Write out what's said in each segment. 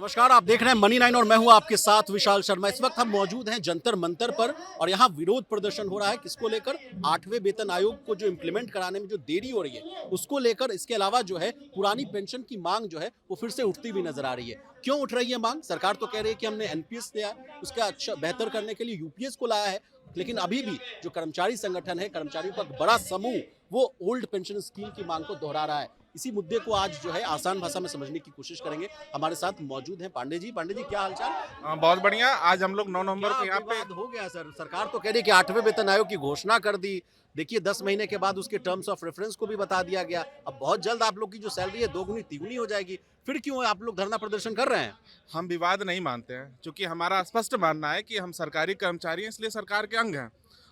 नमस्कार, आप देख रहे हैं मनी 9 और मैं हूं आपके साथ विशाल शर्मा। इस वक्त हम मौजूद हैं जंतर मंतर पर और यहां विरोध प्रदर्शन हो रहा है। किसको लेकर? 8वें वेतन आयोग को जो इम्प्लीमेंट कराने में जो देरी हो रही है उसको लेकर। इसके अलावा जो है पुरानी पेंशन की मांग जो है वो फिर से उठती हुई नजर आ रही है। क्यों उठ रही है मांग? सरकार तो कह रही है कि हमने एनपीएस दिया, उसका अच्छा बेहतर करने के लिए यूपीएस को लाया है, लेकिन अभी भी जो कर्मचारी संगठन है, कर्मचारियों का बड़ा समूह वो ओल्ड पेंशन स्कीम की मांग को दोहरा रहा है। इसी मुद्दे को आज जो है आसान भाषा में समझने की कोशिश करेंगे। हमारे साथ मौजूद हैं पांडे जी। पांडे जी, क्या हालचाल? बहुत बढ़िया। आज हम लोग 9 नवंबर को यहाँ पे हो गया सर? सरकार तो कह रही है कि 8वें वेतन आयोग की घोषणा कर दी। देखिए 10 महीने के बाद उसके टर्म्स ऑफ रेफरेंस को भी बता दिया गया। अब बहुत जल्द आप लोग की जो सैलरी है दोगुनी तिगुनी हो जाएगी। फिर क्यों आप लोग धरना प्रदर्शन कर रहे हैं? हम विवाद नहीं मानते हैं, क्योंकि हमारा स्पष्ट मानना है कि हम सरकारी कर्मचारी हैं, इसलिए सरकार के अंग हैं।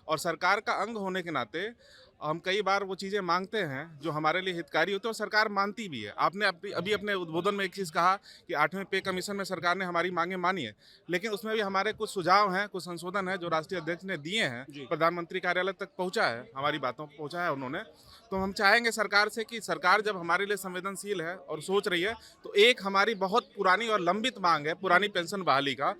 और सरकार का अंग होने के नाते हम कई बार वो चीज़ें मांगते हैं जो हमारे लिए हितकारी होती है और सरकार मानती भी है। आपने अभी अपने उद्बोधन में एक चीज़ कहा कि 8वें पे कमीशन में सरकार ने हमारी मांगें मानी है, लेकिन उसमें भी हमारे कुछ सुझाव हैं, कुछ संशोधन है जो राष्ट्रीय अध्यक्ष ने दिए हैं, प्रधानमंत्री कार्यालय तक पहुंचा है, हमारी बातों को पहुंचा है उन्होंने। तो हम चाहेंगे सरकार से कि सरकार जब हमारे लिए संवेदनशील है और सोच रही है, तो एक हमारी बहुत पुरानी और लंबित मांग है पुरानी पेंशन बहाली का,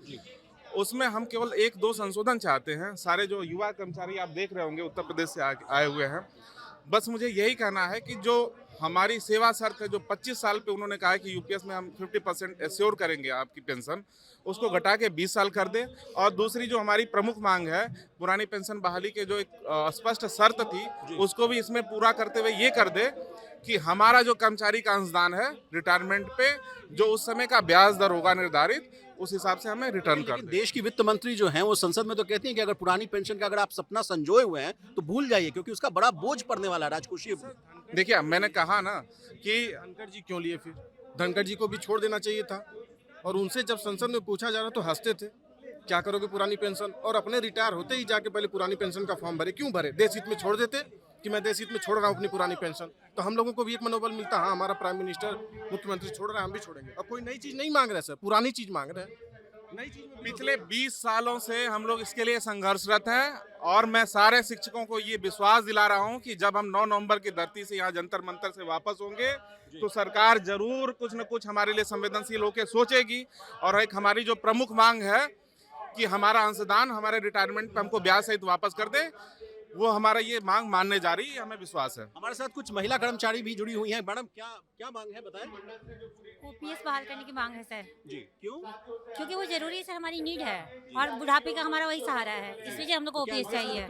उसमें हम केवल 1-2 संशोधन चाहते हैं। सारे जो युवा कर्मचारी आप देख रहे होंगे उत्तर प्रदेश से आए हुए हैं, बस मुझे यही कहना है कि जो हमारी सेवा शर्त है, जो 25 साल पे उन्होंने कहा है कि यूपीएस में हम 50% एश्योर करेंगे आपकी पेंशन, उसको घटा के 20 साल कर दे। और दूसरी जो हमारी प्रमुख मांग है पुरानी पेंशन बहाली के जो एक स्पष्ट शर्त थी, उसको भी इसमें पूरा करते हुए ये कर दे कि हमारा जो कर्मचारी का अंशदान है रिटायरमेंट पे, जो उस समय का ब्याज दर होगा निर्धारित, उस हिसाब से हमें रिटर्न कर दे। देश की वित्त मंत्री जो हैं वो संसद में तो कहती हैं कि अगर पुरानी पेंशन का अगर आप सपना संजोए हुए हैं तो भूल जाइए, क्योंकि उसका बड़ा बोझ पड़ने वाला है राजकोषीय। देखिए, मैंने कहा ना कि धनखड़ जी क्यों लिए? फिर धनखड़ जी को भी छोड़ देना चाहिए था। और उनसे जब संसद में पूछा जा रहा तो हंसते थे, क्या करोगे पुरानी पेंशन? और अपने रिटायर होते ही जाके पहले पुरानी पेंशन का फॉर्म भरे। क्यों भरे? देश हित में छोड़ देते कि मैं देश हित में छोड़ रहा हूँ अपनी पुरानी पेंशन, तो हम लोगों को भी एक मनोबल मिलता, हाँ हमारा प्राइम मिनिस्टर मुख्यमंत्री छोड़ रहा है, हम भी छोड़ेंगे। अब कोई नई चीज नहीं मांग रहे सर, पुरानी चीज मांग रहे हैं। नई चीज पिछले 20 सालों से हम लोग इसके लिए संघर्षरत हैं और मैं सारे शिक्षकों को ये विश्वास दिला रहा हूं कि जब हम 9 नवंबर की धरती से यहाँ जंतर मंतर से वापस होंगे तो सरकार जरूर कुछ न कुछ हमारे लिए संवेदनशील होकर सोचेगी। और एक हमारी जो प्रमुख मांग है कि हमारा अंशदान हमारे रिटायरमेंट पे हमको ब्याज सहित वापस कर दे, वो हमारा ये मांग मानने जा रही है, हमें विश्वास है। हमारे साथ कुछ महिला कर्मचारी भी जुड़ी हुई हैं। मैडम, क्या क्या मांग है बताएं? ओपीएस बहाल करने की मांग है सर। जी, क्यों? क्योंकि वो जरूरी है सर, हमारी नीड है और बुढ़ापे का हमारा वही सहारा है, इस वजह हम लोग को ओपीएस चाहिए।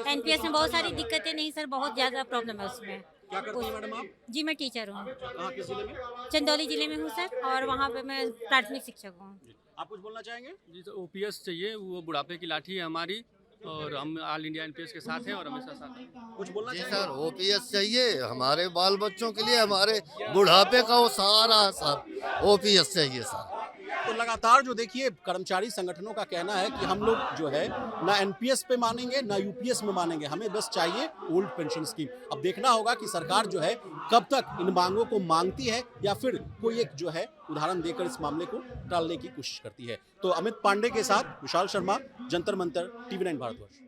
एनपीएस में बहुत सारी दिक्कतें नहीं सर, बहुत ज्यादा प्रॉब्लम है उसमें। क्या करती हैं मैडम आप? जी मैं टीचर हूँ, कहाँ, किस जिले में? चंदौली जिले में हूँ सर, और वहाँ पे मैं प्राथमिक शिक्षक हूँ। आप कुछ बोलना चाहेंगे? जी, तो ओपीएस चाहिए, वो बुढ़ापे की लाठी है हमारी और हम ऑल इंडिया एनपीएस के साथ हैं और हमेशा साथ हैं। कुछ बोलना जी चाहेंगे? सर, ओपीएस चाहिए हमारे बाल बच्चों के लिए, हमारे बुढ़ापे का वो सहारा है सर, ओपीएस चाहिए सर। तो लगातार जो देखिए कर्मचारी संगठनों का कहना है कि हम लोग जो है ना एनपीएस पे मानेंगे ना यूपीएस में मानेंगे, हमें बस चाहिए ओल्ड पेंशन स्कीम। अब देखना होगा कि सरकार जो है कब तक इन मांगों को मांगती है या फिर कोई एक जो है उदाहरण देकर इस मामले को टालने की कोशिश करती है। तो अमित पांडे के साथ विशाल शर्मा, जंतर मंतर, टीवी 9 भारतवर्ष।